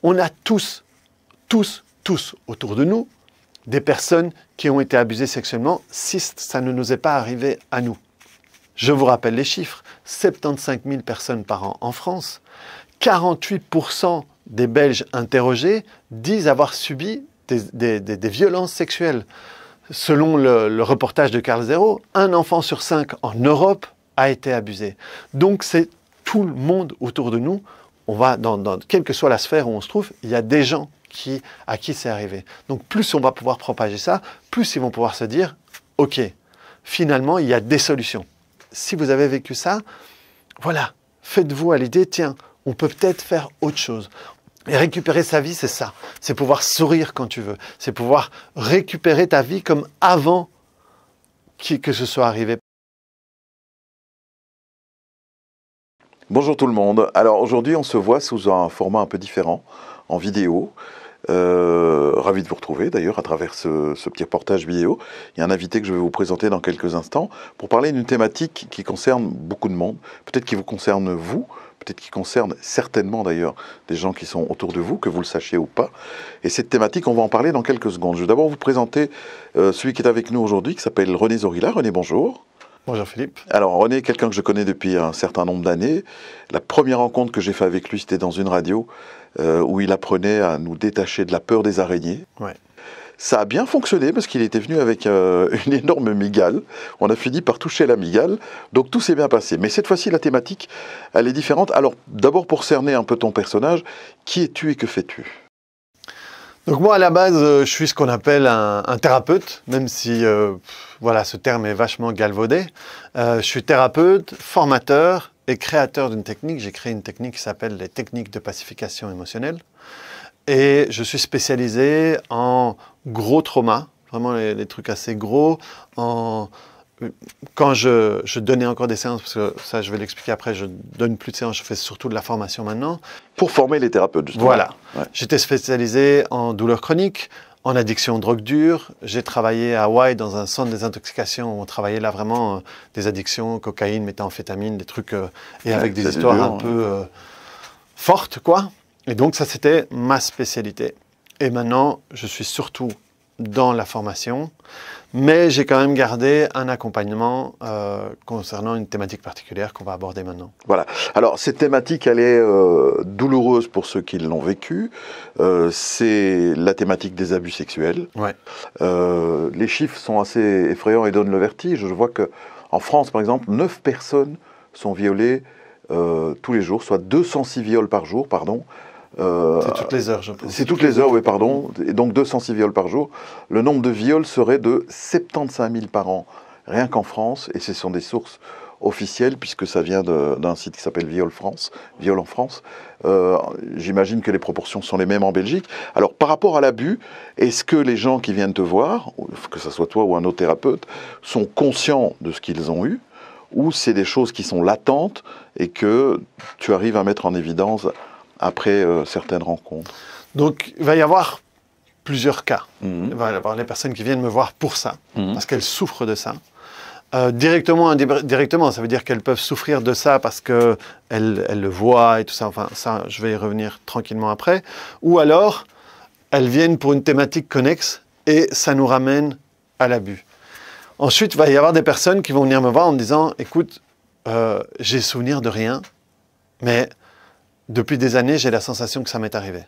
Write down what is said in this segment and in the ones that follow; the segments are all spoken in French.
On a tous autour de nous, des personnes qui ont été abusées sexuellement si ça ne nous est pas arrivé à nous. Je vous rappelle les chiffres, 75 000 personnes par an en France, 48% des Belges interrogés disent avoir subi des violences sexuelles. Selon le reportage de Carl Zero, un enfant sur 5 en Europe a été abusé. Donc c'est tout le monde autour de nous, on va quelle que soit la sphère où on se trouve, il y a des gens à qui c'est arrivé. Donc plus on va pouvoir propager ça, plus ils vont pouvoir se dire « Ok, finalement, il y a des solutions. » Si vous avez vécu ça, voilà, faites-vous à l'idée, tiens, on peut peut-être faire autre chose. Et récupérer sa vie, c'est ça. C'est pouvoir sourire quand tu veux. C'est pouvoir récupérer ta vie comme avant que ce soit arrivé. Bonjour tout le monde. Alors aujourd'hui, on se voit sous un format un peu différent, en vidéo. Ravi de vous retrouver d'ailleurs à travers ce petit reportage vidéo. Il y a un invité que je vais vous présenter dans quelques instants pour parler d'une thématique qui concerne beaucoup de monde, peut-être qui vous concerne vous, peut-être qui concerne certainement d'ailleurs des gens qui sont autour de vous, que vous le sachiez ou pas. Et cette thématique, on va en parler dans quelques secondes. Je vais d'abord vous présenter celui qui est avec nous aujourd'hui, qui s'appelle René Zorilla. René, bonjour. Bonjour Philippe. Alors René est quelqu'un que je connais depuis un certain nombre d'années. La première rencontre que j'ai faite avec lui, c'était dans une radio où il apprenait à nous détacher de la peur des araignées. Ouais. Ça a bien fonctionné parce qu'il était venu avec une énorme migale. On a fini par toucher la migale, donc tout s'est bien passé. Mais cette fois-ci, la thématique, elle est différente. Alors d'abord pour cerner un peu ton personnage, qui es-tu et que fais-tu ? Donc moi, à la base, je suis ce qu'on appelle un thérapeute, même si voilà, ce terme est vachement galvaudé. Je suis thérapeute, formateur et créateur d'une technique. J'ai créé une technique qui s'appelle les techniques de pacification émotionnelle. Et je suis spécialisé en gros traumas, vraiment les trucs assez gros, quand je donnais encore des séances, parce que ça je vais l'expliquer après, je donne plus de séances, je fais surtout de la formation maintenant. Pour former les thérapeutes, justement. Voilà. Ouais. J'étais spécialisé en douleurs chroniques, en addiction drogue dure. J'ai travaillé à Hawaï dans un centre de désintoxication où on travaillait là vraiment des addictions, cocaïne, méthamphétamine, des trucs, et avec des histoires un peu fortes, quoi. Et donc ça, c'était ma spécialité. Et maintenant, je suis surtout dans la formation, mais j'ai quand même gardé un accompagnement concernant une thématique particulière qu'on va aborder maintenant. Voilà. Alors, cette thématique, elle est douloureuse pour ceux qui l'ont vécue. C'est la thématique des abus sexuels. Ouais. Les chiffres sont assez effrayants et donnent le vertige. Je vois qu'en France, par exemple, 9 personnes sont violées tous les jours, soit 206 viols par jour, pardon. C'est toutes les heures, je pense. C'est toutes les heures, oui, pardon. Et donc 206 viols par jour. Le nombre de viols serait de 75 000 par an, rien qu'en France. Et ce sont des sources officielles, puisque ça vient d'un site qui s'appelle Viol en France. J'imagine que les proportions sont les mêmes en Belgique. Alors, par rapport à l'abus, est-ce que les gens qui viennent te voir, que ce soit toi ou un autre thérapeute, sont conscients de ce qu'ils ont eu, ou c'est des choses qui sont latentes et que tu arrives à mettre en évidence après certaines rencontres? Donc, il va y avoir plusieurs cas. Il va y avoir les personnes qui viennent me voir pour ça, parce qu'elles souffrent de ça. Directement, indirectement, ça veut dire qu'elles peuvent souffrir de ça parce qu'elles le voient et tout ça. Enfin, ça, je vais y revenir tranquillement après. Ou alors, elles viennent pour une thématique connexe et ça nous ramène à l'abus. Ensuite, il va y avoir des personnes qui vont venir me voir en me disant « Écoute, j'ai souvenir de rien, mais... depuis des années, j'ai la sensation que ça m'est arrivé. »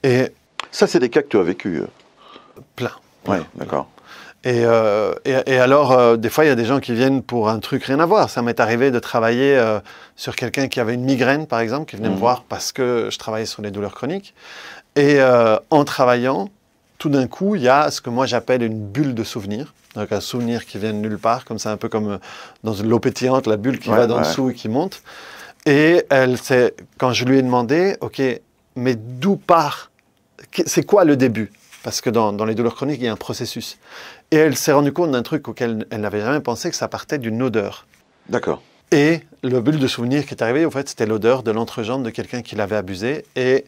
Et ça, c'est des cas que tu as vécu. Plein. Oui, d'accord. Et alors, des fois, il y a des gens qui viennent pour un truc rien à voir. Ça m'est arrivé de travailler sur quelqu'un qui avait une migraine, par exemple, qui venait me voir parce que je travaillais sur les douleurs chroniques. Et en travaillant, tout d'un coup, il y a ce que moi j'appelle une bulle de souvenir. Donc un souvenir qui vient de nulle part, comme ça, un peu comme dans une eau pétillante, la bulle qui va d'en dessous et qui monte. Et quand je lui ai demandé, ok, mais d'où part, c'est quoi le début? Parce que dans les douleurs chroniques, il y a un processus. Et elle s'est rendue compte d'un truc auquel elle n'avait jamais pensé, que ça partait d'une odeur. D'accord. Et le bulle de souvenir qui est arrivé, en fait, c'était l'odeur de l'entrejambe de quelqu'un qui l'avait abusé. Et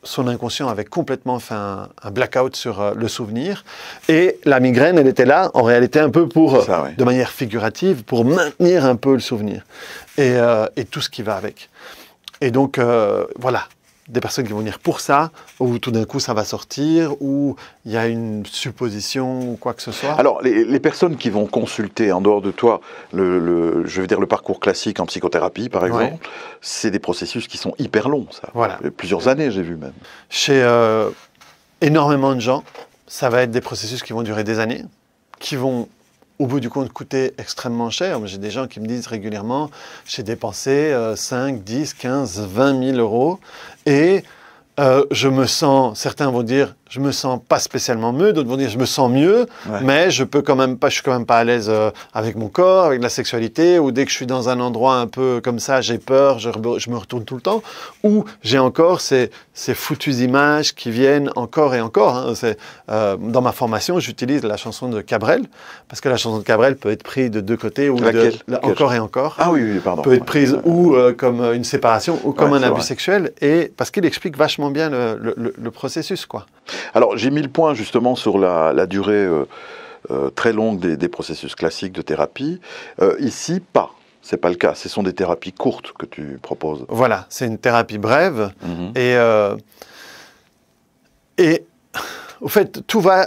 son inconscient avait complètement fait un blackout sur le souvenir. Et la migraine, elle était là, en réalité, un peu de manière figurative, pour maintenir un peu le souvenir. Et tout ce qui va avec. Et donc, voilà. des personnes qui vont venir pour ça, ou tout d'un coup ça va sortir, ou il y a une supposition ou quoi que ce soit? Alors, les personnes qui vont consulter en dehors de toi, je veux dire le parcours classique en psychothérapie, par exemple, Ouais. c'est des processus qui sont hyper longs, ça. Voilà. Plusieurs années, j'ai vu même. Chez énormément de gens, ça va être des processus qui vont durer des années, qui vont au bout du compte coûter extrêmement cher. J'ai des gens qui me disent régulièrement, j'ai dépensé 5, 10, 15, 20 000 euros et je me sens, certains vont dire, je me sens pas spécialement mieux, d'autres vont dire, je me sens mieux, Ouais. mais je peux quand même pas, je suis quand même pas à l'aise avec mon corps, avec la sexualité, ou dès que je suis dans un endroit un peu comme ça, j'ai peur, je me retourne tout le temps, ou j'ai encore ces foutues images qui viennent encore et encore. Hein. Dans ma formation, j'utilise la chanson de Cabrel, parce que la chanson de Cabrel peut être prise de deux côtés, ou Laquelle encore et encore. Ah oui, oui, pardon. Peut être prise ou comme une séparation, ou comme Ouais, un c'est abus vrai. sexuel, et parce qu'il explique vachement bien le processus, quoi. Alors, j'ai mis le point justement sur la durée très longue des processus classiques de thérapie. Ici, pas. C'est pas le cas. Ce sont des thérapies courtes que tu proposes. Voilà, c'est une thérapie brève, Mhm. et au fait, tout va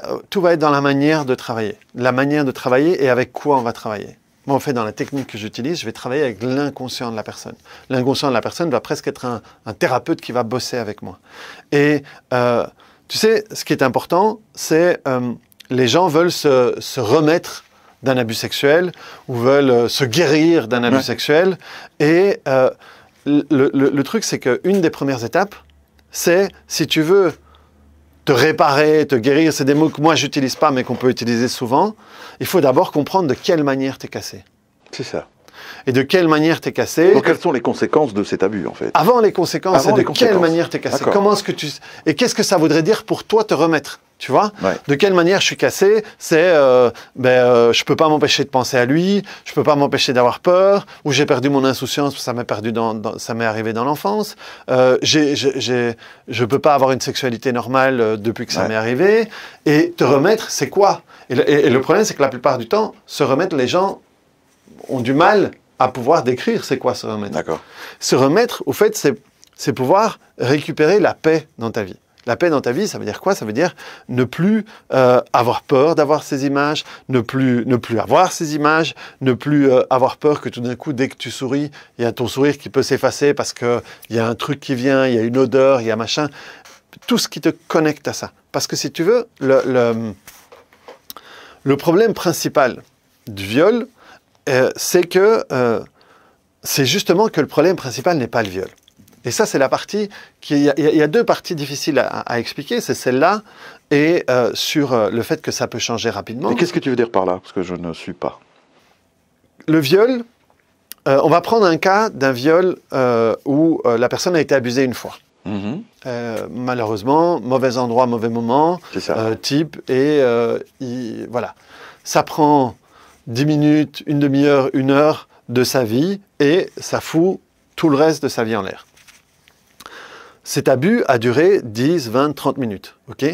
être dans la manière de travailler. La manière de travailler et avec quoi on va travailler. Moi, en fait, dans la technique que j'utilise, je vais travailler avec l'inconscient de la personne. L'inconscient de la personne va presque être un thérapeute qui va bosser avec moi. Et tu sais, ce qui est important, c'est les gens veulent se remettre d'un abus sexuel ou veulent se guérir d'un abus Ouais. sexuel. Et le truc, c'est qu'une des premières étapes, c'est, si tu veux te réparer, te guérir, c'est des mots que moi, j'utilise pas, mais qu'on peut utiliser souvent, il faut d'abord comprendre de quelle manière tu es cassé. C'est ça. Et de quelle manière tu es cassé. Donc, quelles sont les conséquences de cet abus, en fait? Avant les conséquences, Avant c'est de les quelle conséquences. manière tu es cassé. D'accord. Comment est-ce que tu... Et qu'est-ce que ça voudrait dire pour toi te remettre? Tu vois? Ouais. De quelle manière je suis cassé? C'est je peux pas m'empêcher de penser à lui, je peux pas m'empêcher d'avoir peur, ou j'ai perdu mon insouciance, ça m'est perdu ça m'est arrivé dans l'enfance. Je peux pas avoir une sexualité normale depuis que ça Ouais. m'est arrivé. Et te remettre, c'est quoi? Et le problème, c'est que la plupart du temps, se remettre, les gens ont du mal à pouvoir décrire c'est quoi se remettre. D'accord. Se remettre, au fait, c'est pouvoir récupérer la paix dans ta vie. La paix dans ta vie, ça veut dire quoi? Ça veut dire ne plus avoir peur d'avoir ces images, ne plus avoir ces images, ne plus avoir peur que tout d'un coup, dès que tu souris, il y a ton sourire qui peut s'effacer parce qu'il y a un truc qui vient, il y a une odeur, il y a machin. Tout ce qui te connecte à ça. Parce que si tu veux, le problème principal du viol, c'est que c'est justement que le problème principal n'est pas le viol. Et ça, c'est la partie il y a deux parties difficiles à expliquer. C'est celle-là et sur le fait que ça peut changer rapidement. Et qu'est-ce que tu veux dire par là? Parce que je ne suis pas. Le viol, on va prendre un cas d'un viol où la personne a été abusée une fois. Mhm. Malheureusement, mauvais endroit, mauvais moment, C'est ça. type, et voilà. Ça prend 10 minutes, une demi-heure, une heure de sa vie, et ça fout tout le reste de sa vie en l'air. Cet abus a duré 10, 20, 30 minutes, ok?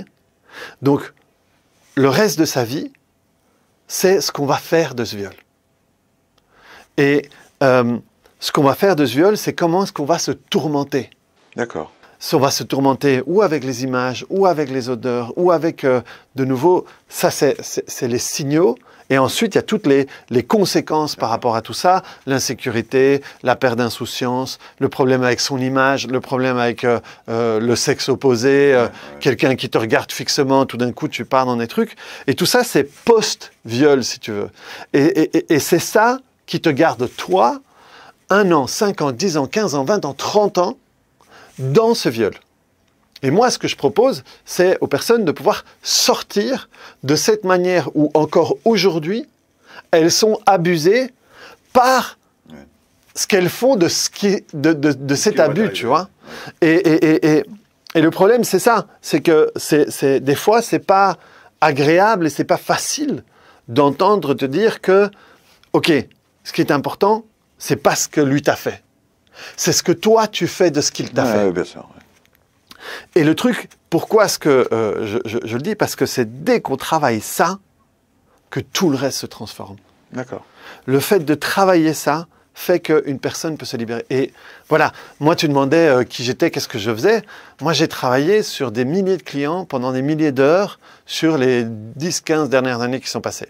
Donc, le reste de sa vie, c'est ce qu'on va faire de ce viol. Et ce qu'on va faire de ce viol, c'est comment est-ce qu'on va se tourmenter. D'accord. On va se tourmenter ou avec les images, ou avec les odeurs, ou avec, de nouveau, ça c'est les signaux. Et ensuite, il y a toutes les conséquences par rapport à tout ça, l'insécurité, la perte d'insouciance, le problème avec son image, le problème avec le sexe opposé, quelqu'un qui te regarde fixement, tout d'un coup tu pars dans des trucs. Et tout ça, c'est post-viol, si tu veux. Et c'est ça qui te garde, toi, 1 an, 5 ans, 10 ans, 15 ans, 20 ans, 30 ans, dans ce viol. Et moi, ce que je propose, c'est aux personnes de pouvoir sortir de cette manière où, encore aujourd'hui, elles sont abusées par ce qu'elles font de cet abus, tu vois. Et le problème, c'est ça, c'est que des fois, c'est pas agréable et c'est pas facile d'entendre te dire que, ok, ce qui est important, c'est pas ce que lui t'a fait. C'est ce que toi, tu fais de ce qu'il t'a fait. Bien sûr. Ouais. Et le truc, pourquoi est-ce que je le dis? Parce que c'est dès qu'on travaille ça que tout le reste se transforme. D'accord. Le fait de travailler ça fait qu'une personne peut se libérer. Et voilà, moi tu demandais qui j'étais, qu'est-ce que je faisais. Moi j'ai travaillé sur des milliers de clients pendant des milliers d'heures sur les 10-15 dernières années qui sont passées,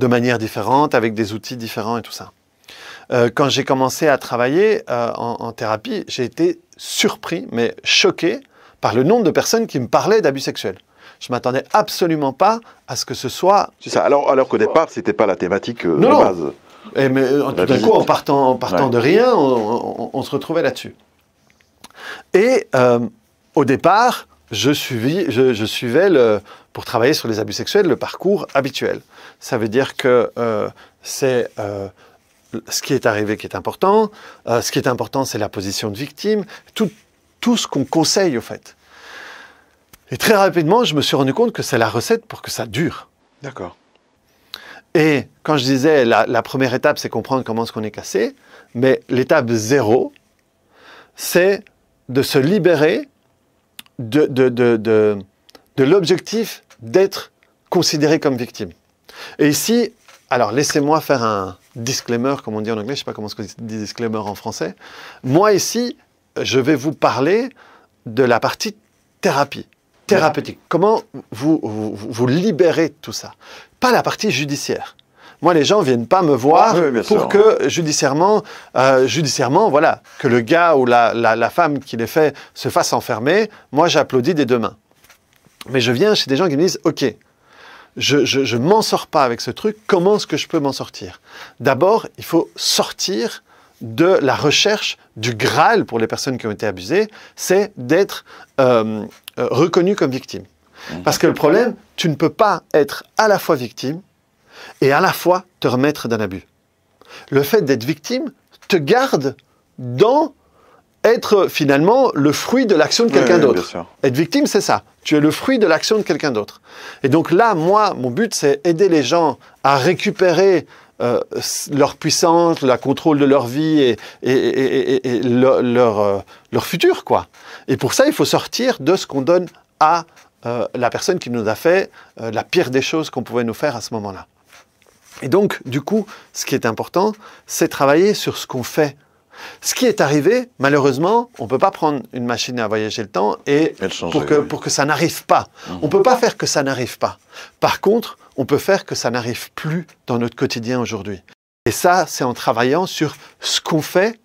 de manière différente, avec des outils différents et tout ça. Quand j'ai commencé à travailler en thérapie, j'ai été surpris, mais choqué par le nombre de personnes qui me parlaient d'abus sexuels. Je ne m'attendais absolument pas à ce que ce soit... C'est ça, alors qu'au départ, ce n'était pas la thématique de non. base. Mais tout d'un coup, en partant de rien, on se retrouvait là-dessus. Et au départ, je suivais, pour travailler sur les abus sexuels, le parcours habituel. Ça veut dire que c'est ce qui est arrivé qui est important. Ce qui est important, c'est la position de victime. Tout ce qu'on conseille, au fait. Et très rapidement, je me suis rendu compte que c'est la recette pour que ça dure. D'accord. Et quand je disais, la première étape, c'est comprendre comment est-ce qu'on est cassé, mais l'étape 0, c'est de se libérer de l'objectif d'être considéré comme victime. Et ici, alors laissez-moi faire un disclaimer, comme on dit en anglais, je ne sais pas comment on dit disclaimer en français. Moi ici, je vais vous parler de la partie thérapeutique. Comment vous libérez de tout ça. Pas la partie judiciaire. Moi, les gens ne viennent pas me voir pour que judiciairement, voilà, que le gars ou la femme qui les fait se fasse enfermer. Moi, j'applaudis des deux mains. Mais je viens chez des gens qui me disent « Ok, je ne m'en sors pas avec ce truc, comment est-ce que je peux m'en sortir ?» D'abord, il faut sortir de la recherche du Graal pour les personnes qui ont été abusées, c'est d'être reconnu comme victime. Parce que le problème, tu ne peux pas être à la fois victime et à la fois te remettre d'un abus. Le fait d'être victime te garde dans être finalement le fruit de l'action de quelqu'un d'autre. Être victime, c'est ça. Tu es le fruit de l'action de quelqu'un d'autre. Et donc là, moi, mon but, c'est aider les gens à récupérer leur puissance, le contrôle de leur vie et leur futur, quoi. Et pour ça, il faut sortir de ce qu'on donne à la personne qui nous a fait la pire des choses qu'on pouvait nous faire à ce moment-là. Et donc, du coup, ce qui est important, c'est travailler sur ce qu'on fait. Ce qui est arrivé, malheureusement, on ne peut pas prendre une machine à voyager le temps et pour que ça n'arrive pas. On ne peut pas faire que ça n'arrive pas. Par contre, on peut faire que ça n'arrive plus dans notre quotidien aujourd'hui. Et ça, c'est en travaillant sur ce qu'on fait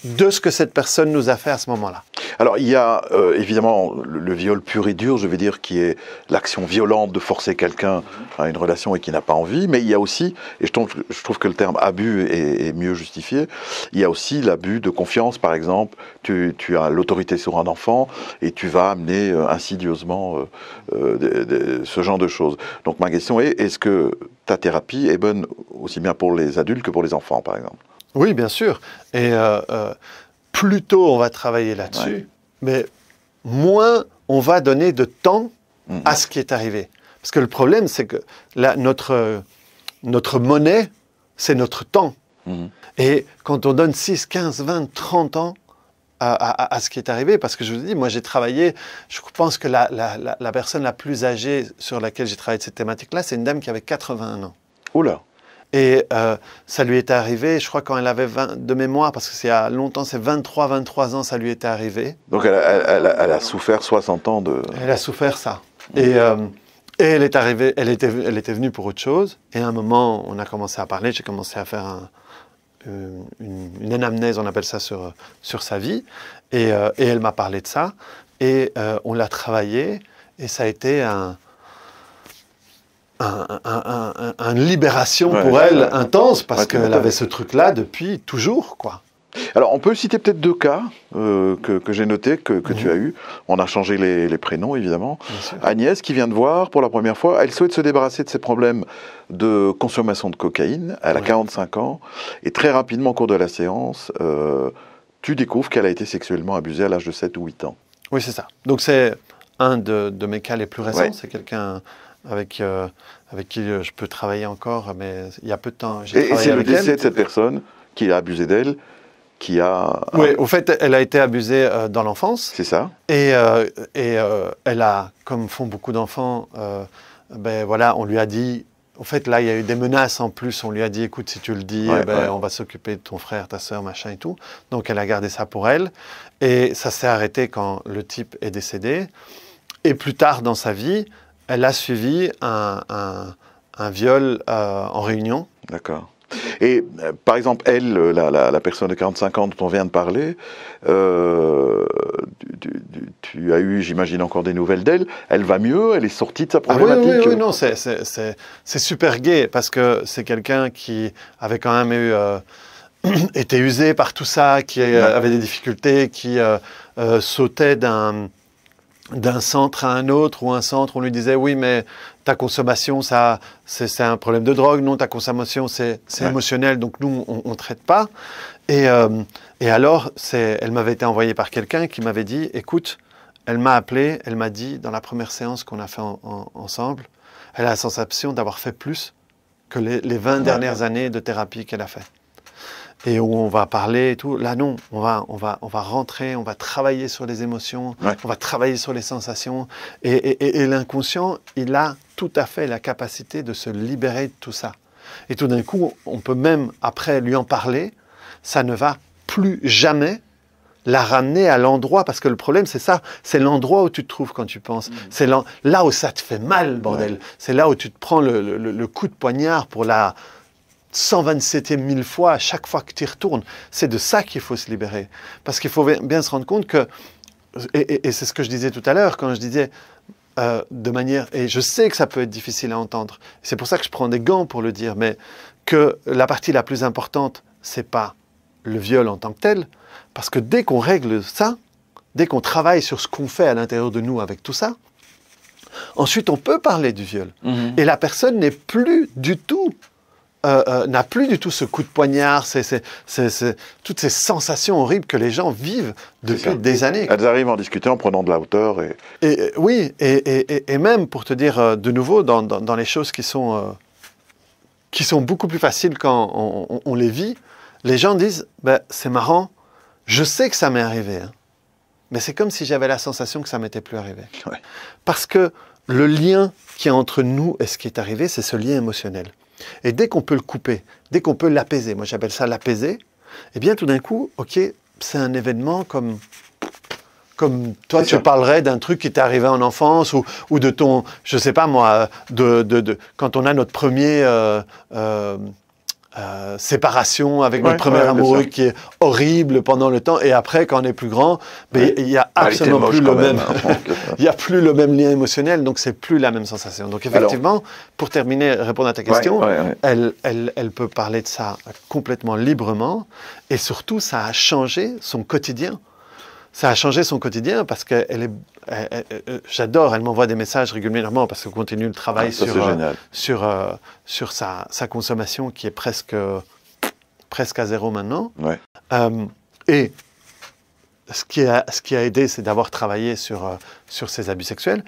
de ce que cette personne nous a fait à ce moment-là. Alors, il y a évidemment le viol pur et dur, je vais dire, qui est l'action violente de forcer quelqu'un à une relation et qui n'a pas envie, mais il y a aussi, et je trouve que le terme abus est mieux justifié, il y a aussi l'abus de confiance, par exemple. Tu as l'autorité sur un enfant et tu vas amener insidieusement ce genre de choses. Donc ma question est-ce que ta thérapie est bonne aussi bien pour les adultes que pour les enfants, par exemple ? Oui, bien sûr. Et plus tôt on va travailler là-dessus, mais moins on va donner de temps à ce qui est arrivé. Parce que le problème, c'est que notre monnaie, c'est notre temps. Et quand on donne 6, 15, 20, 30 ans à ce qui est arrivé, parce que je vous dis, moi j'ai travaillé, je pense que la personne la plus âgée sur laquelle j'ai travaillé de cette thématique-là, c'est une dame qui avait 81 ans. Oula! Et ça lui était arrivé, je crois quand elle avait 20 de mémoire, parce que c'est il y a longtemps, c'est 23 ans, ça lui était arrivé. Donc elle a souffert 60 ans de... Elle a souffert ça. Et elle est arrivée, elle était venue pour autre chose. Et à un moment, on a commencé à parler, j'ai commencé à faire une anamnèse, on appelle ça, sur sa vie. Et elle m'a parlé de ça. Et on l'a travaillé. Et ça a été une libération pour elle intense, parce qu'elle avait ce truc-là depuis toujours, quoi. Alors, on peut citer peut-être 2 cas que j'ai notés, que tu as eu. On a changé les prénoms, évidemment. Agnès, qui vient te voir pour la première fois, elle souhaite se débarrasser de ses problèmes de consommation de cocaïne. Elle a 45 ans. Et très rapidement, au cours de la séance, tu découvres qu'elle a été sexuellement abusée à l'âge de 7 ou 8 ans. Oui, c'est ça. Donc, c'est un de mes cas les plus récents. C'est quelqu'un avec qui je peux travailler encore, mais il y a peu de temps. Et c'est le décès de cette personne qui a abusé d'elle, qui a... Oui, au fait, elle a été abusée dans l'enfance. C'est ça. Et elle a, comme font beaucoup d'enfants, ben voilà, on lui a dit en fait, là, il y a eu des menaces en plus. On lui a dit, écoute, si tu le dis, on va s'occuper de ton frère, ta sœur, machin et tout. Donc, elle a gardé ça pour elle. Et ça s'est arrêté quand le type est décédé. Et plus tard dans sa vie, elle a suivi un viol en réunion. D'accord. Et par exemple, elle, la personne de 45 ans dont on vient de parler, tu as eu, j'imagine, encore des nouvelles d'elle. Elle va mieux? Elle est sortie de sa problématique? Oui, non, c'est super gai parce que c'est quelqu'un qui avait quand même eu, été usé par tout ça, qui avait des difficultés, qui sautait d'un centre à un autre, ou un centre, on lui disait, oui, mais ta consommation, ça, c'est un problème de drogue. Non, ta consommation, c'est émotionnel, donc nous, on ne traite pas. Et alors, elle m'avait été envoyée par quelqu'un qui m'avait dit, écoute, elle m'a appelé, elle m'a dit, dans la première séance qu'on a fait ensemble, elle a la sensation d'avoir fait plus que les 20 dernières années de thérapie qu'elle a fait. Et où on va parler et tout. Là, non, on va rentrer, on va travailler sur les émotions, on va travailler sur les sensations. Et l'inconscient, il a tout à fait la capacité de se libérer de tout ça. Et tout d'un coup, on peut même, après lui en parler, ça ne va plus jamais la ramener à l'endroit, parce que le problème, c'est ça, c'est l'endroit où tu te trouves quand tu penses. C'est là où ça te fait mal, bordel. Ouais. C'est là où tu te prends le coup de poignard pour la 127e 1000 fois, à chaque fois que tu y retournes. C'est de ça qu'il faut se libérer. Parce qu'il faut bien se rendre compte que, et c'est ce que je disais tout à l'heure, quand je disais de manière, et je sais que ça peut être difficile à entendre, c'est pour ça que je prends des gants pour le dire, mais que la partie la plus importante, c'est pas le viol en tant que tel, parce que dès qu'on règle ça, dès qu'on travaille sur ce qu'on fait à l'intérieur de nous avec tout ça, ensuite on peut parler du viol. Et la personne n'est plus du tout n'a plus du tout ce coup de poignard, toutes ces sensations horribles que les gens vivent depuis des années. Elles arrivent en discutant, en prenant de la hauteur. Oui, et même, pour te dire de nouveau, dans les choses qui sont beaucoup plus faciles quand on les vit, les gens disent, c'est marrant, je sais que ça m'est arrivé, hein, mais c'est comme si j'avais la sensation que ça ne m'était plus arrivé. Ouais. Parce que le lien qui est entre nous et ce qui est arrivé, c'est ce lien émotionnel. Et dès qu'on peut le couper, dès qu'on peut l'apaiser, moi j'appelle ça l'apaiser, eh bien tout d'un coup, ok, c'est un événement comme toi tu parlerais d'un truc qui t'est arrivé en enfance ou de ton, je sais pas moi, quand on a notre premier séparation avec notre premier amoureux qui est horrible pendant le temps, et après quand on est plus grand, il y a absolument plus le même, il y a plus le même lien émotionnel, donc c'est plus la même sensation. Donc effectivement, pour terminer, répondre à ta question, elle peut parler de ça complètement librement, et surtout ça a changé son quotidien. Ça a changé son quotidien parce qu'elle j'adore, elle m'envoie des messages régulièrement parce qu'elle continue le travail sur sa consommation qui est presque à zéro maintenant. Ouais. Et ce qui a aidé, c'est d'avoir travaillé sur ses abus sexuels.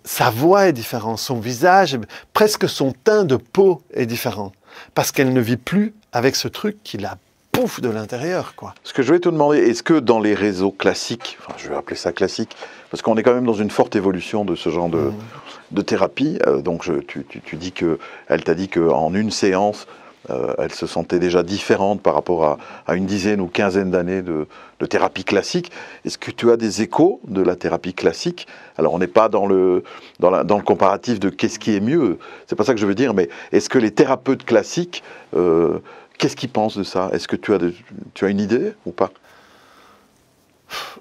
Sa voix est différente, son visage, presque son teint de peau est différent parce qu'elle ne vit plus avec ce truc qui la pouf de l'intérieur, quoi. Ce que je vais te demander, est-ce que dans les réseaux classiques, enfin je vais appeler ça classique, parce qu'on est quand même dans une forte évolution de ce genre de thérapie, donc tu dis elle t'a dit qu'en une séance, elle se sentait déjà différente par rapport à une dizaine ou quinzaine d'années de thérapie classique. Est-ce que tu as des échos de la thérapie classique? Alors on n'est pas dans le comparatif de qu'est-ce qui est mieux, c'est pas ça que je veux dire, mais est-ce que les thérapeutes classiques qu'est-ce qu'ils pensent de ça? Est-ce que tu as une idée ou pas?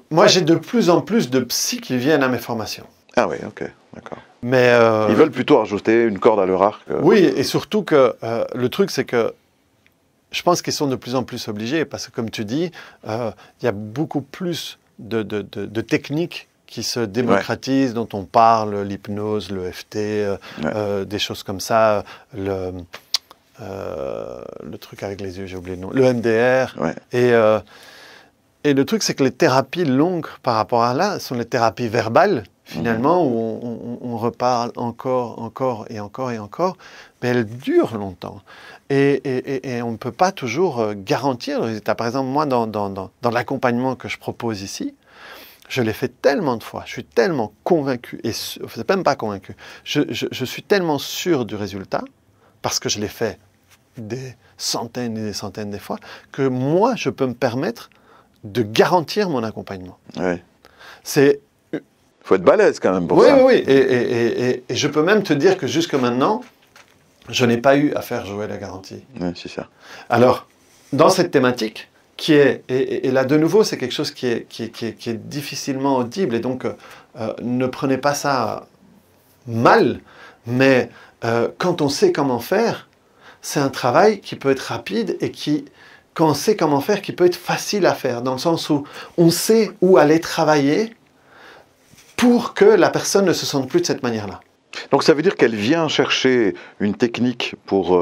Moi, j'ai de plus en plus de psys qui viennent à mes formations. Ah oui, ok, d'accord. Mais ils veulent plutôt rajouter une corde à leur arc. Oui, et surtout que le truc, c'est que je pense qu'ils sont de plus en plus obligés, parce que comme tu dis, il y a beaucoup plus de techniques qui se démocratisent, dont on parle, l'hypnose, l'EFT, des choses comme ça, le truc avec les yeux, j'ai oublié le nom, le MDR. Ouais. Et le truc, c'est que les thérapies longues par rapport à là sont les thérapies verbales, finalement, où on reparle encore, mais elles durent longtemps. Et on ne peut pas toujours garantir le résultat. Par exemple, moi, dans l'accompagnement que je propose ici, je l'ai fait tellement de fois, je suis tellement convaincu, et c'est même pas convaincu, je suis tellement sûr du résultat, parce que je l'ai fait des centaines et des centaines de fois, que moi, je peux me permettre de garantir mon accompagnement. Ouais. C'est... Faut être balèze quand même pour Oui, ça. oui, oui. Et je peux même te dire que jusque maintenant, je n'ai pas eu à faire jouer la garantie. Ouais, c'est ça. Alors, dans cette thématique, qui est, et là de nouveau, c'est quelque chose qui est difficilement audible, et donc ne prenez pas ça mal, mais quand on sait comment faire, c'est un travail qui peut être rapide et qui, quand on sait comment faire, qui peut être facile à faire, dans le sens où on sait où aller travailler pour que la personne ne se sente plus de cette manière-là. Donc ça veut dire qu'elle vient chercher une technique pour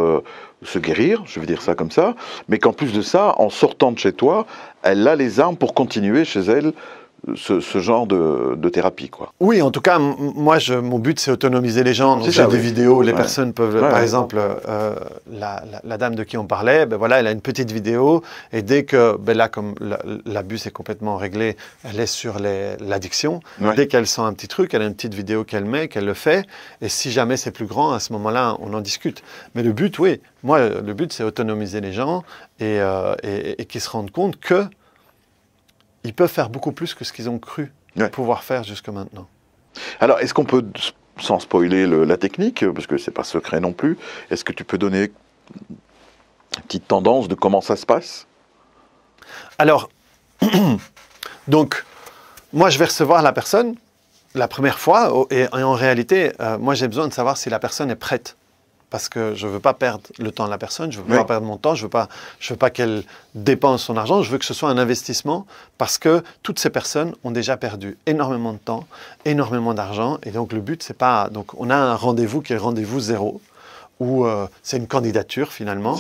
se guérir, je vais dire ça comme ça, mais qu'en plus de ça, en sortant de chez toi, elle a les armes pour continuer chez elle ce genre de thérapie, quoi. Oui, en tout cas, moi, mon but, c'est autonomiser les gens. Donc, j'ai des vidéos, les personnes peuvent, par exemple, la dame de qui on parlait, ben voilà, elle a une petite vidéo, et dès que, ben là, comme l'abus est complètement réglé, elle est sur l'addiction. Dès qu'elle sent un petit truc, elle a une petite vidéo qu'elle met, qu'elle le fait, et si jamais c'est plus grand, à ce moment-là, on en discute. Mais le but, oui, moi, le but, c'est autonomiser les gens et qu'ils se rendent compte que ils peuvent faire beaucoup plus que ce qu'ils ont cru pouvoir faire jusque maintenant. Alors, est-ce qu'on peut, sans spoiler la technique, parce que c'est pas secret non plus, est-ce que tu peux donner une petite tendance de comment ça se passe? Alors, donc, moi je vais recevoir la personne la première fois, et en réalité, moi j'ai besoin de savoir si la personne est prête. Parce que je ne veux pas perdre le temps de la personne, je ne veux pas perdre mon temps, je veux pas qu'elle dépense son argent, je veux que ce soit un investissement parce que toutes ces personnes ont déjà perdu énormément de temps, énormément d'argent, et donc le but, c'est pas... Donc on a un rendez-vous qui est le rendez-vous zéro, où c'est une candidature finalement,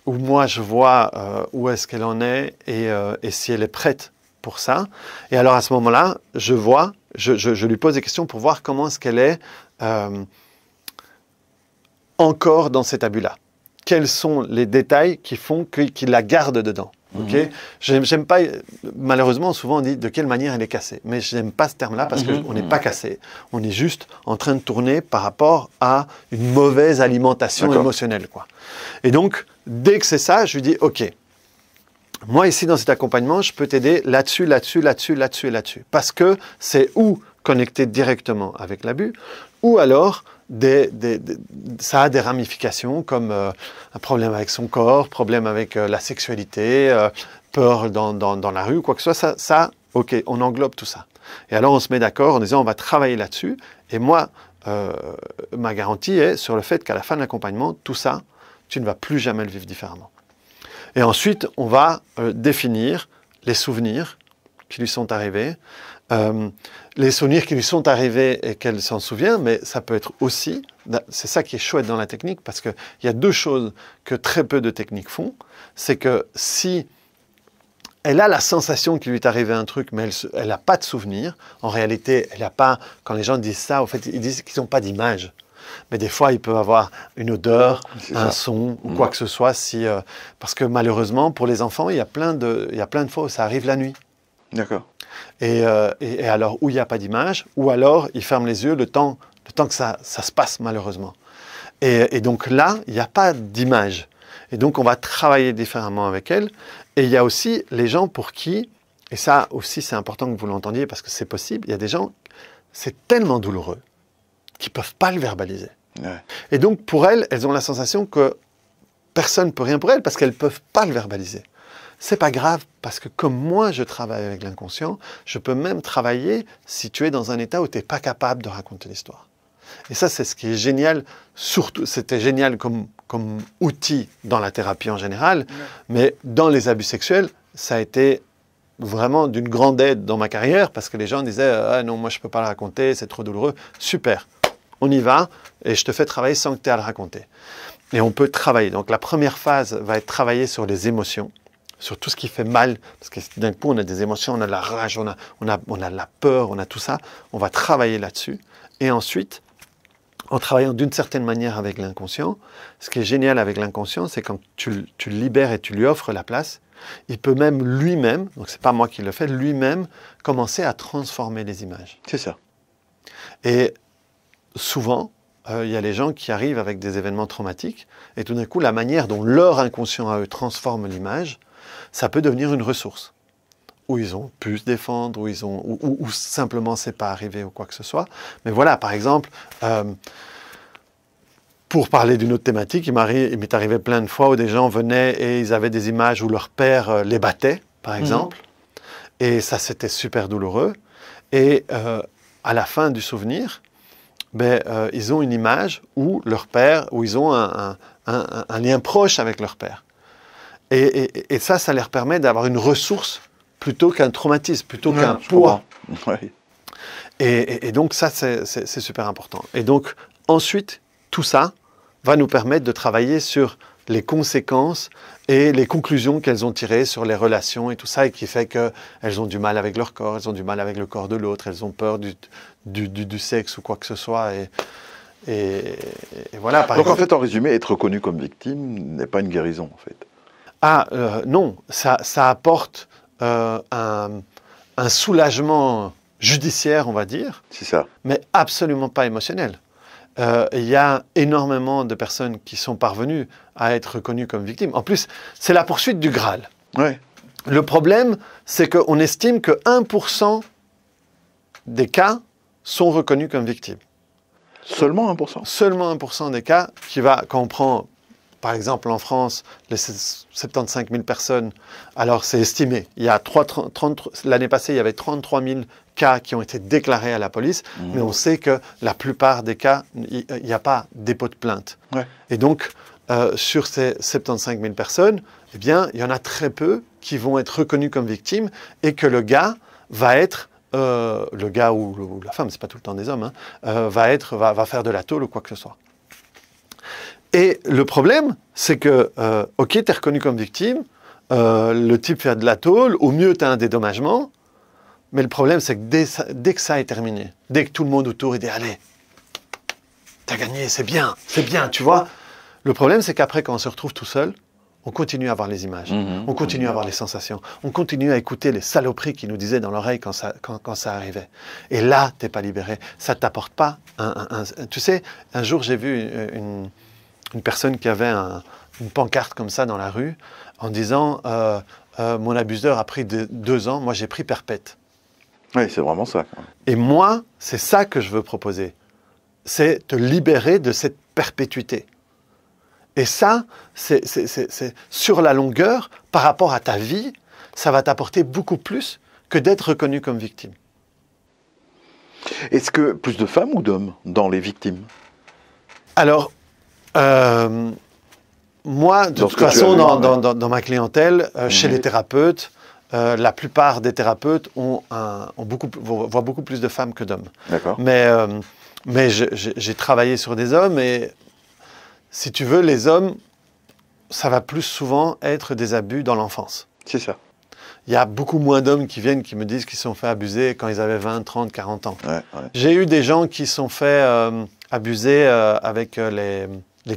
où moi je vois où est-ce qu'elle en est et si elle est prête pour ça. Et alors à ce moment-là, je lui pose des questions pour voir comment est-ce qu'elle est... encore dans cet abus-là. Quels sont les détails qui font qu'il la garde dedans? Okay. J'aime pas, malheureusement, souvent on dit de quelle manière elle est cassée. Mais je n'aime pas ce terme-là parce qu'on n'est pas cassé. On est juste en train de tourner par rapport à une mauvaise alimentation émotionnelle, quoi. Et donc, dès que c'est ça, je lui dis, OK, moi ici dans cet accompagnement, je peux t'aider là-dessus, là-dessus, là-dessus, là-dessus et là-dessus. Parce que c'est ou connecté directement avec l'abus, ou alors ça a des ramifications comme un problème avec son corps, problème avec la sexualité, peur dans la rue, quoi que ce soit. Ça, OK, on englobe tout ça. Et alors on se met d'accord en disant on va travailler là-dessus. Et moi, ma garantie est sur le fait qu'à la fin de l'accompagnement, tout ça, tu ne vas plus jamais le vivre différemment. Et ensuite, on va définir les souvenirs qui lui sont arrivés, les souvenirs qui lui sont arrivés et qu'elle s'en souvient, mais ça peut être aussi, c'est ça qui est chouette dans la technique, parce qu'il y a deux choses que très peu de techniques font, c'est que si elle a la sensation qu'il lui est arrivé un truc, mais elle n'a pas de souvenir, en réalité, elle n'a pas, quand les gens disent ça, en fait, ils disent qu'ils n'ont pas d'image. Mais des fois, il peut avoir une odeur, un son, ou quoi que ce soit, parce que malheureusement, pour les enfants, il y a plein de fois où ça arrive la nuit. D'accord. Et alors, où il n'y a pas d'image, ou alors, ils ferment les yeux le temps que ça se passe, malheureusement. Et donc là, il n'y a pas d'image. Et donc, on va travailler différemment avec elle. Et il y a aussi les gens pour qui, et ça aussi, c'est important que vous l'entendiez, parce que c'est possible, il y a des gens, c'est tellement douloureux qu'ils ne peuvent pas le verbaliser. Ouais. Et donc, pour elles, elles ont la sensation que personne ne peut rien pour elles, parce qu'elles ne peuvent pas le verbaliser. C'est pas grave, parce que comme moi, je travaille avec l'inconscient, je peux même travailler si tu es dans un état où tu n'es pas capable de raconter l'histoire. Et ça, c'est ce qui est génial, surtout, c'était génial comme outil dans la thérapie en général, mais dans les abus sexuels, ça a été vraiment d'une grande aide dans ma carrière, parce que les gens disaient « Ah non, moi je ne peux pas le raconter, c'est trop douloureux. » Super, on y va, et je te fais travailler sans que tu aies à le raconter. Et on peut travailler. Donc la première phase va être travailler sur les émotions, sur tout ce qui fait mal, parce que d'un coup on a des émotions, on a de la rage, on a de la peur, on a tout ça. On va travailler là-dessus. Et ensuite, en travaillant d'une certaine manière avec l'inconscient, ce qui est génial avec l'inconscient, c'est quand tu le libères et tu lui offres la place, il peut même lui-même, donc c'est pas moi qui le fais, lui-même commencer à transformer les images. C'est ça. Et souvent, il y a les gens qui arrivent avec des événements traumatiques, et tout d'un coup, la manière dont leur inconscient à eux transforme l'image, ça peut devenir une ressource. Où ils ont pu se défendre, ou simplement c'est pas arrivé, ou quoi que ce soit. Mais voilà, par exemple, pour parler d'une autre thématique, il m'est arrivé plein de fois où des gens venaient et ils avaient des images où leur père les battait, par exemple. Et ça, c'était super douloureux. Et à la fin du souvenir, ils ont une image où leur père, où ils ont un lien proche avec leur père. Et ça leur permet d'avoir une ressource plutôt qu'un traumatisme, plutôt qu'un poids. Oui. Et donc ça, c'est super important. Et donc ensuite, tout ça va nous permettre de travailler sur les conséquences et les conclusions qu'elles ont tirées sur les relations et tout ça, et qui fait qu'elles ont du mal avec leur corps, elles ont du mal avec le corps de l'autre, elles ont peur du sexe ou quoi que ce soit. Et voilà. Donc en fait, en résumé, être reconnu comme victime n'est pas une guérison, en fait. Non, ça apporte un soulagement judiciaire, on va dire. C'est ça. Mais absolument pas émotionnel. Il y a énormément de personnes qui sont parvenues à être reconnues comme victimes. En plus, c'est la poursuite du Graal. Ouais. Le problème, c'est qu'on estime que 1% des cas sont reconnus comme victimes. Seulement 1%. Seulement 1% des cas quand on prend, par exemple en France, les 75 000 personnes, alors c'est estimé. Il y a l'année passée, il y avait 33 000 cas qui ont été déclarés à la police, mais on sait que la plupart des cas, il n'y a pas dépôt de plainte. Ouais. Et donc, sur ces 75 000 personnes, eh bien, il y en a très peu qui vont être reconnus comme victimes et que le gars va être, le gars ou la femme, c'est pas tout le temps des hommes, hein, va faire de la tôle ou quoi que ce soit. Et le problème, c'est que, ok, tu es reconnu comme victime, le type fait de la tôle, au mieux tu as un dédommagement, mais le problème, c'est que dès que ça est terminé, dès que tout le monde autour dit « Allez, t'as gagné, c'est bien, tu vois ?» Le problème, c'est qu'après, quand on se retrouve tout seul, on continue à avoir les images, on continue à avoir les sensations, on continue à écouter les saloperies qu'ils nous disaient dans l'oreille quand ça arrivait. Et là, t'es pas libéré. Ça t'apporte pas Tu sais, un jour, j'ai vu une personne qui avait une pancarte comme ça dans la rue en disant mon abuseur a pris 2 ans, moi j'ai pris perpète. Oui, c'est vraiment ça. Et moi, c'est ça que je veux proposer. C'est te libérer de cette perpétuité. Et ça, c'est sur la longueur, par rapport à ta vie, ça va t'apporter beaucoup plus que d'être reconnu comme victime. Est-ce que plus de femmes ou d'hommes dans les victimes? Alors, moi, de toute façon, dans ma clientèle, chez les thérapeutes, la plupart des thérapeutes voient beaucoup plus de femmes que d'hommes. D'accord. Mais j'ai travaillé sur des hommes et, si tu veux, les hommes, ça va plus souvent être des abus dans l'enfance. C'est ça. Il y a beaucoup moins d'hommes qui viennent, qui me disent qu'ils se sont fait abuser quand ils avaient 20, 30, 40 ans. Ouais. J'ai eu des gens qui se sont fait abuser avec les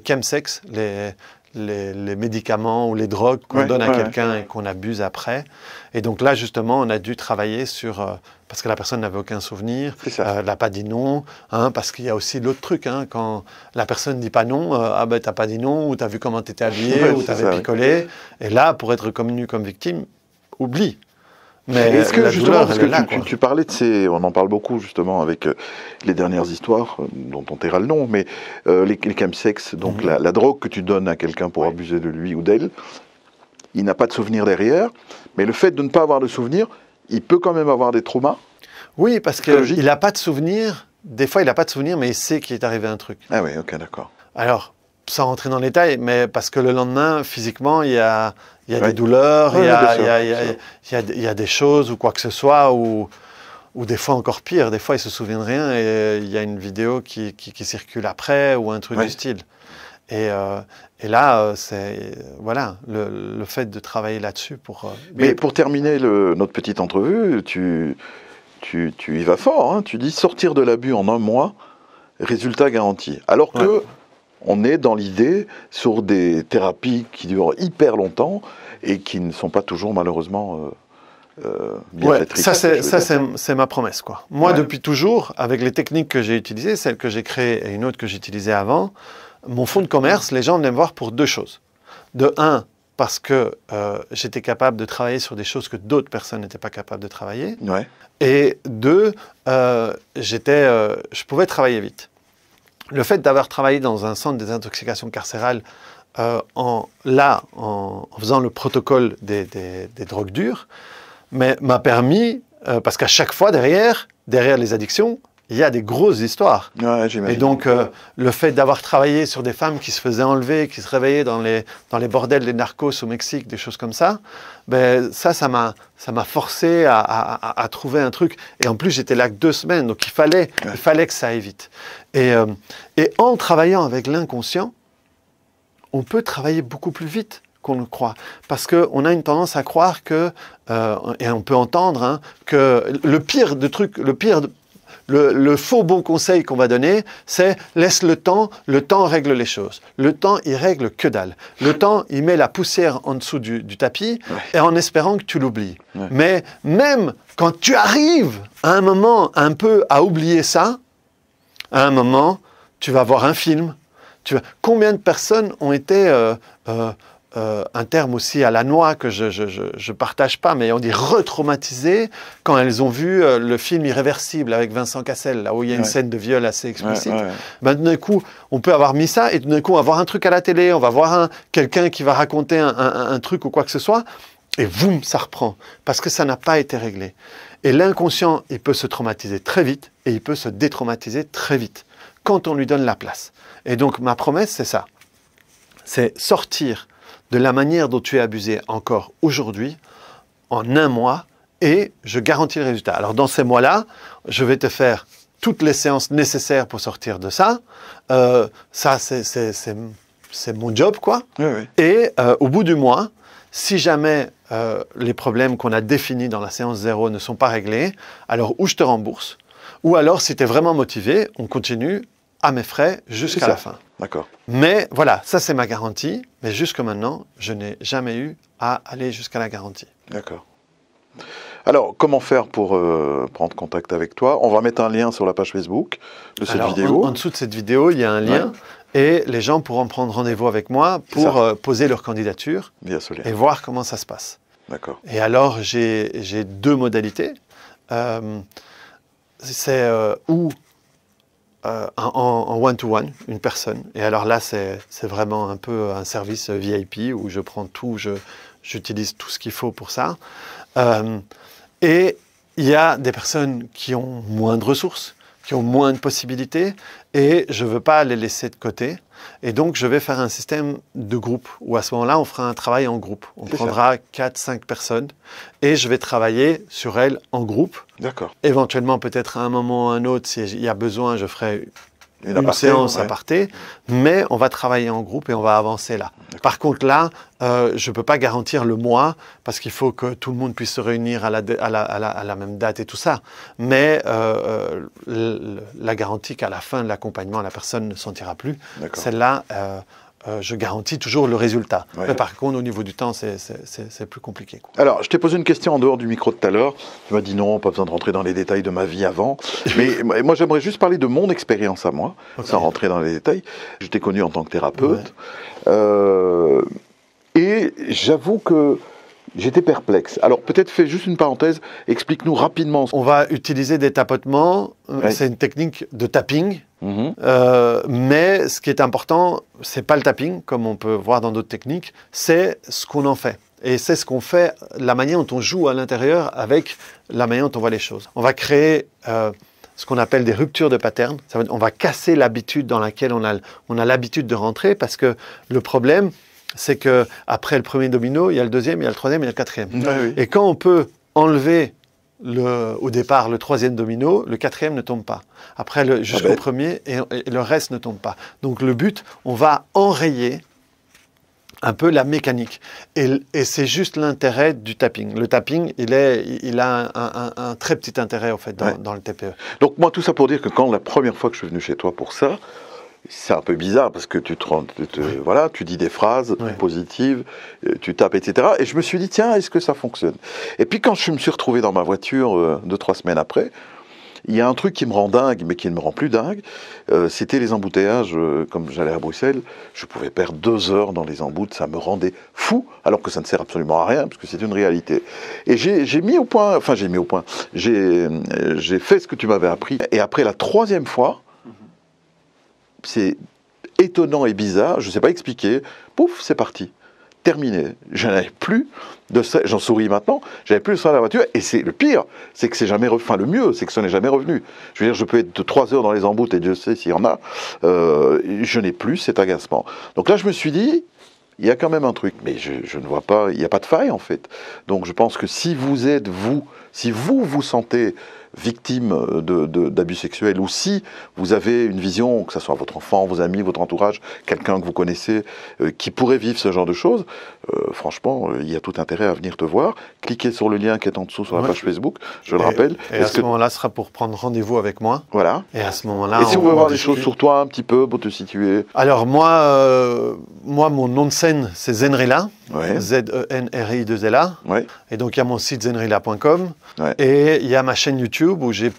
chemsex, les médicaments ou les drogues qu'on donne à quelqu'un et qu'on abuse après. Et donc là, justement, on a dû travailler sur... parce que la personne n'avait aucun souvenir, elle n'a pas dit non, parce qu'il y a aussi l'autre truc, quand la personne ne dit pas non, t'as pas dit non, ou t'as vu comment t'étais habillé, ou t'avais picolé. Et là, pour être reconnu comme victime, oublie. Mais est-ce que justement, douleur, parce que tu parlais de ces... On en parle beaucoup justement avec les dernières histoires, dont on taira le nom, mais les chemsex, donc la drogue que tu donnes à quelqu'un pour abuser de lui ou d'elle, il n'a pas de souvenir derrière, mais le fait de ne pas avoir de souvenir, il peut quand même avoir des traumas. Oui, parce qu'il n'a pas de souvenir, des fois il n'a pas de souvenir, mais il sait qu'il est arrivé un truc. Ah oui, ok, d'accord. Alors, sans rentrer dans les détails, mais parce que le lendemain, physiquement, il y a des douleurs, il y a des choses ou quoi que ce soit, ou des fois encore pire, des fois il ne se souvient de rien et il y a une vidéo qui circule après ou un truc du style. Et là, c'est voilà, le fait de travailler là-dessus pour... Mais pour terminer notre petite entrevue, tu y vas fort, tu dis sortir de l'abus en 1 mois, résultat garanti. Alors que on est dans l'idée sur des thérapies qui durent hyper longtemps et qui ne sont pas toujours malheureusement bienfaitrice. C'est ma promesse, quoi. Moi, depuis toujours, avec les techniques que j'ai utilisées, celles que j'ai créées et une autre que j'utilisais avant, mon fonds de commerce, les gens venaient me voir pour deux choses. De un, parce que j'étais capable de travailler sur des choses que d'autres personnes n'étaient pas capables de travailler. Ouais. Et deux, je pouvais travailler vite. Le fait d'avoir travaillé dans un centre de désintoxication carcérale en faisant le protocole des drogues dures, m'a permis, parce qu'à chaque fois derrière les addictions, il y a des grosses histoires. Ouais, j'imagine. Et donc, le fait d'avoir travaillé sur des femmes qui se faisaient enlever, qui se réveillaient dans les bordels des narcos au Mexique, des choses comme ça, ça m'a forcé à trouver un truc. Et en plus, j'étais là que 2 semaines, donc il fallait que ça aille vite. Et en travaillant avec l'inconscient, on peut travailler beaucoup plus vite qu'on le croit. Parce qu'on a une tendance à croire que, et on peut entendre, que le faux bon conseil qu'on va donner, c'est laisse le temps règle les choses. Le temps, il règle que dalle. Le temps, il met la poussière en dessous du tapis et en espérant que tu l'oublies. Ouais. Mais même quand tu arrives à un moment un peu à oublier ça, à un moment, tu vas voir un film. Combien de personnes ont été... un terme aussi à la noix que je partage pas, mais on dit retraumatisées quand elles ont vu le film Irréversible avec Vincent Cassel, là où il y a une scène de viol assez explicite. D'un coup, on peut avoir mis ça et d'un coup, on va voir un truc à la télé, on va voir quelqu'un qui va raconter un truc ou quoi que ce soit, et boum, ça reprend, parce que ça n'a pas été réglé. Et l'inconscient, il peut se traumatiser très vite et il peut se détraumatiser très vite quand on lui donne la place. Et donc, ma promesse, c'est ça. C'est sortir de la manière dont tu es abusé encore aujourd'hui, en 1 mois, et je garantis le résultat. Alors dans ces mois-là, je vais te faire toutes les séances nécessaires pour sortir de ça. Ça, c'est mon job, quoi. Oui, oui. Et au bout du mois, si jamais les problèmes qu'on a définis dans la séance 0 ne sont pas réglés, alors ou je te rembourse, ou alors si tu es vraiment motivé, on continue à mes frais jusqu'à la fin. D'accord. Mais voilà, ça c'est ma garantie. Mais jusque maintenant, je n'ai jamais eu à aller jusqu'à la garantie. D'accord. Alors, comment faire pour prendre contact avec toi? On va mettre un lien sur la page Facebook de cette vidéo. En dessous de cette vidéo, il y a un lien. Et les gens pourront prendre rendez-vous avec moi pour poser leur candidature et voir comment ça se passe. D'accord. Et alors, j'ai 2 modalités. C'est en one-to-one, une personne. Et alors là, c'est vraiment un peu un service VIP où je prends tout, j'utilise tout ce qu'il faut pour ça. Et il y a des personnes qui ont moins de ressources, qui ont moins de possibilités, et je ne veux pas les laisser de côté. Et donc, je vais faire un système de groupe, où à ce moment-là, on fera un travail en groupe. On prendra 4-5 personnes, et je vais travailler sur elles en groupe. D'accord. Éventuellement, peut-être à un moment ou à un autre, s'il y a besoin, je ferai une séance aparté, mais on va travailler en groupe et on va avancer là. Par contre, là, je ne peux pas garantir le mois, parce qu'il faut que tout le monde puisse se réunir à la même date et tout ça. Mais la garantie qu'à la fin de l'accompagnement, la personne ne sentira plus, celle-là, je garantis toujours le résultat. Ouais. Mais par contre, au niveau du temps, c'est plus compliqué, quoi. Alors, je t'ai posé une question en dehors du micro de tout à l'heure. Tu m'as dit non, pas besoin de rentrer dans les détails de ma vie avant. Mais moi, j'aimerais juste parler de mon expérience à moi, sans rentrer dans les détails. Je t'ai connu en tant que thérapeute. Et j'avoue que j'étais perplexe. Alors, peut-être fais juste une parenthèse, explique-nous rapidement. On va utiliser des tapotements. C'est une technique de tapping. Mais ce qui est important, c'est pas le tapping, comme on peut voir dans d'autres techniques, c'est ce qu'on en fait. Et c'est ce qu'on fait, la manière dont on joue à l'intérieur avec la manière dont on voit les choses. On va créer ce qu'on appelle des ruptures de pattern. On va casser l'habitude dans laquelle on a l'habitude de rentrer, parce que le problème, c'est qu'après le premier domino, il y a le deuxième, il y a le troisième, il y a le quatrième. Et quand on peut enlever au départ le 3e domino, le 4e ne tombe pas. Après, jusqu'au premier, et le reste ne tombe pas. Donc le but, on va enrayer un peu la mécanique. Et c'est juste l'intérêt du tapping. Le tapping, il a un très petit intérêt, en fait, dans le TPE. Donc moi, tout ça pour dire que la première fois que je suis venu chez toi pour ça, c'est un peu bizarre parce que voilà, tu dis des phrases positives, tu tapes, etc. Et je me suis dit, tiens, est-ce que ça fonctionne? Et puis quand je me suis retrouvé dans ma voiture 2-3 semaines après, il y a un truc qui me rend dingue, mais qui ne me rend plus dingue, c'était les embouteillages. Comme j'allais à Bruxelles, je pouvais perdre 2 heures dans les emboutes, ça me rendait fou, alors que ça ne sert absolument à rien, parce que c'est une réalité. Et j'ai mis au point, j'ai fait ce que tu m'avais appris, et après la 3e fois, c'est étonnant et bizarre, je ne sais pas expliquer, pouf, c'est parti. Terminé. Je n'avais plus de ça, j'en souris maintenant, j'avais plus de ça dans la voiture, et c'est le pire, c'est que c'est jamais revenu, enfin le mieux, c'est que ce n'est jamais revenu. Je veux dire, je peux être de 3 heures dans les emboutes, et Dieu sait s'il y en a, je n'ai plus cet agacement. Donc là, je me suis dit, il y a quand même un truc, mais je ne vois pas, il n'y a pas de faille en fait. Donc je pense que si vous êtes, si vous vous sentez victime d'abus sexuels, ou si vous avez une vision, que ce soit votre enfant, vos amis, votre entourage, quelqu'un que vous connaissez, qui pourrait vivre ce genre de choses, franchement, il y a tout intérêt à venir te voir. Cliquez sur le lien qui est en dessous sur la page Facebook, je le rappelle. Et à ce moment-là, ce sera pour prendre rendez-vous avec moi. Voilà. Et à ce moment-là... Et si vous voulez voir des choses sur toi un petit peu, pour te situer. Alors moi, mon nom de scène, c'est Zenrila. Ouais. Z-E-N-R-I-2-L-A. Ouais. Et donc il y a mon site zenrila.com. Ouais. Et il y a ma chaîne YouTube où j'ai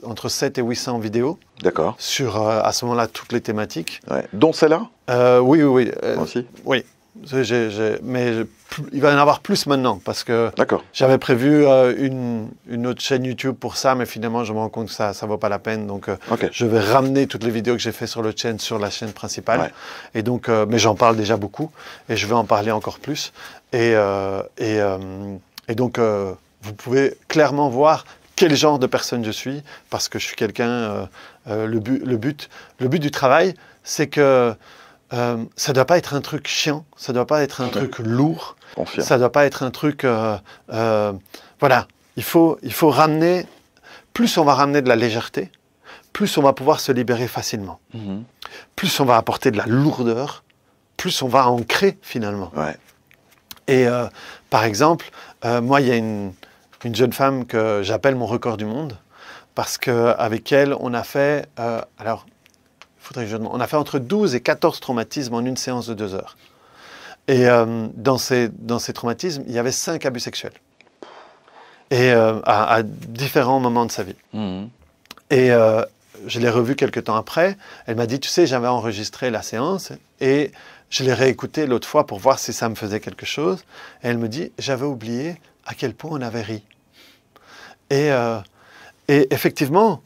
entre 7 et 800 vidéos. D'accord. Sur, à ce moment-là, toutes les thématiques. Ouais. Dont celle-là? Oui. Moi aussi. Oui. Mais il va y en avoir plus maintenant parce que j'avais prévu une autre chaîne YouTube pour ça, mais finalement je me rends compte que ça ne vaut pas la peine. Donc je vais ramener toutes les vidéos que j'ai fait sur l'autre chaîne sur la chaîne principale. Ouais. Et donc, mais j'en parle déjà beaucoup et je vais en parler encore plus. Et donc vous pouvez clairement voir quel genre de personne je suis parce que je suis quelqu'un. Le but du travail, c'est que ça ne doit pas être un truc chiant, ça ne doit pas être un truc lourd, ça ne doit pas être un truc... voilà, il faut ramener... Plus on va ramener de la légèreté, plus on va pouvoir se libérer facilement. Plus on va apporter de la lourdeur, plus on va ancrer finalement. Ouais. Et par exemple, moi, il y a une jeune femme que j'appelle mon record du monde, parce qu'avec elle, on a fait... on a fait entre 12 et 14 traumatismes en une séance de 2 heures. Et dans ces traumatismes, il y avait 5 abus sexuels. Et à différents moments de sa vie. Et je l'ai revue quelques temps après. Elle m'a dit, tu sais, j'avais enregistré la séance et je l'ai réécoutée l'autre fois pour voir si ça me faisait quelque chose. Et elle me dit, j'avais oublié à quel point on avait ri. Et effectivement...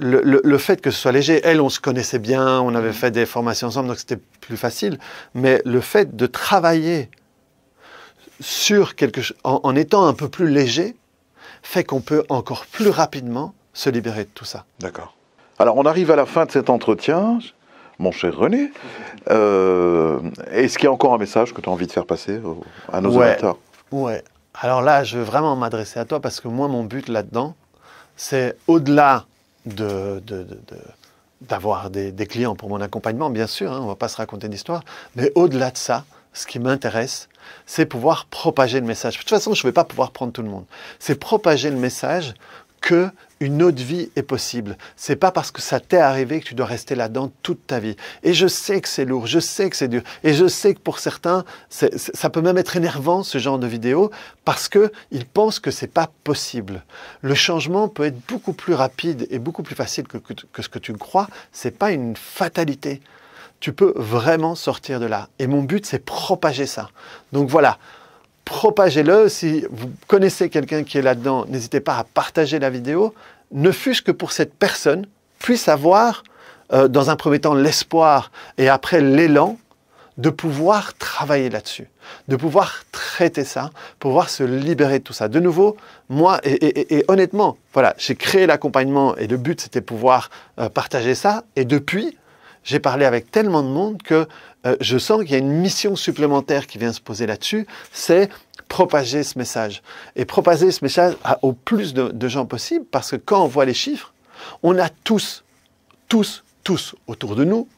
Le fait que ce soit léger, elle, on se connaissait bien, on avait fait des formations ensemble, donc c'était plus facile. Mais le fait de travailler sur quelque chose, en étant un peu plus léger, fait qu'on peut encore plus rapidement se libérer de tout ça. D'accord. Alors, on arrive à la fin de cet entretien, mon cher René. Est-ce qu'il y a encore un message que tu as envie de faire passer à nos auditeurs? Ouais. Alors là, je veux vraiment m'adresser à toi parce que moi, mon but là-dedans, c'est au-delà d'avoir des clients pour mon accompagnement, bien sûr, on ne va pas se raconter d'histoire, mais au-delà de ça, ce qui m'intéresse, c'est pouvoir propager le message. De toute façon, je ne vais pas pouvoir prendre tout le monde. C'est propager le message qu'une autre vie est possible. Ce n'est pas parce que ça t'est arrivé que tu dois rester là-dedans toute ta vie. Et je sais que c'est lourd, je sais que c'est dur. Et je sais que pour certains, ça peut même être énervant, ce genre de vidéo, parce qu'ils pensent que ce n'est pas possible. Le changement peut être beaucoup plus rapide et beaucoup plus facile que ce que tu le crois. Ce n'est pas une fatalité. Tu peux vraiment sortir de là. Et mon but, c'est propager ça. Donc voilà. Propagez-le. Si vous connaissez quelqu'un qui est là-dedans, n'hésitez pas à partager la vidéo, ne fût-ce que pour cette personne puisse avoir, dans un premier temps, l'espoir et après l'élan de pouvoir travailler là-dessus, de pouvoir traiter ça, pouvoir se libérer de tout ça. De nouveau, moi, et honnêtement, voilà, j'ai créé l'accompagnement et le but, c'était pouvoir partager ça. Et depuis, j'ai parlé avec tellement de monde que je sens qu'il y a une mission supplémentaire qui vient se poser là-dessus, c'est propager ce message. Et propager ce message au plus de gens possible, parce que quand on voit les chiffres, on a tous autour de nous,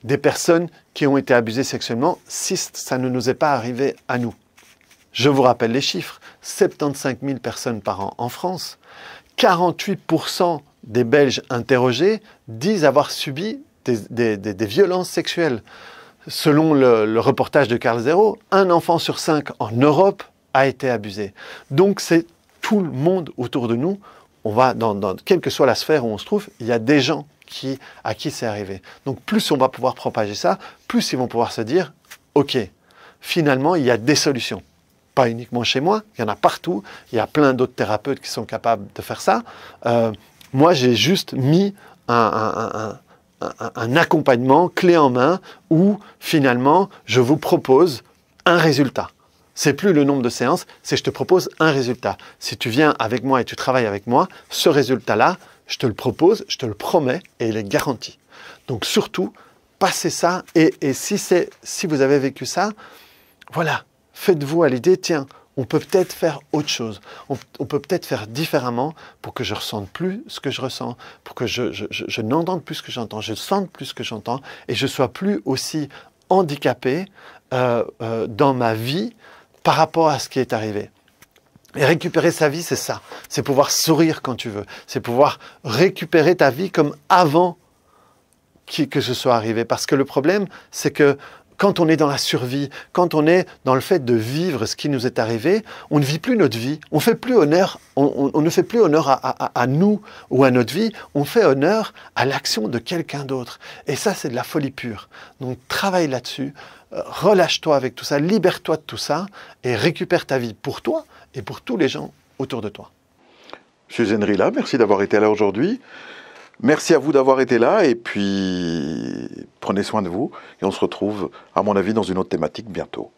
des personnes qui ont été abusées sexuellement, si ça ne nous est pas arrivé à nous. Je vous rappelle les chiffres, 75 000 personnes par an en France, 48% des Belges interrogés disent avoir subi des violences sexuelles. Selon le reportage de Carl Zero, 1 enfant sur 5 en Europe a été abusé. Donc c'est tout le monde autour de nous. On va quelle que soit la sphère où on se trouve, il y a des gens à qui c'est arrivé. Donc plus on va pouvoir propager ça, plus ils vont pouvoir se dire « Ok, finalement, il y a des solutions. » Pas uniquement chez moi, il y en a partout. Il y a plein d'autres thérapeutes qui sont capables de faire ça. Moi, j'ai juste mis un accompagnement clé en main où, finalement, je vous propose un résultat. C'est plus le nombre de séances, c'est je te propose un résultat. Si tu viens avec moi et tu travailles avec moi, ce résultat-là, je te le propose, je te le promets et il est garanti. Donc surtout, passez ça et si vous avez vécu ça, voilà, faites-vous à l'idée, tiens, on peut peut-être faire autre chose. On peut peut-être faire différemment pour que je ressente plus ce que je ressens, pour que je n'entende plus ce que j'entends, je sente plus ce que j'entends et je sois plus aussi handicapé dans ma vie par rapport à ce qui est arrivé. Et récupérer sa vie, c'est ça. C'est pouvoir sourire quand tu veux. C'est pouvoir récupérer ta vie comme avant que ce soit arrivé. Parce que le problème, c'est que quand on est dans la survie, quand on est dans le fait de vivre ce qui nous est arrivé, on ne vit plus notre vie. On ne fait plus honneur, on ne fait plus honneur à nous ou à notre vie. On fait honneur à l'action de quelqu'un d'autre. Et ça, c'est de la folie pure. Donc, travaille là-dessus. Relâche-toi avec tout ça, libère-toi de tout ça et récupère ta vie pour toi et pour tous les gens autour de toi. Monsieur Zenrila, merci d'avoir été là aujourd'hui. Merci à vous d'avoir été là et puis prenez soin de vous et on se retrouve, à mon avis, dans une autre thématique bientôt.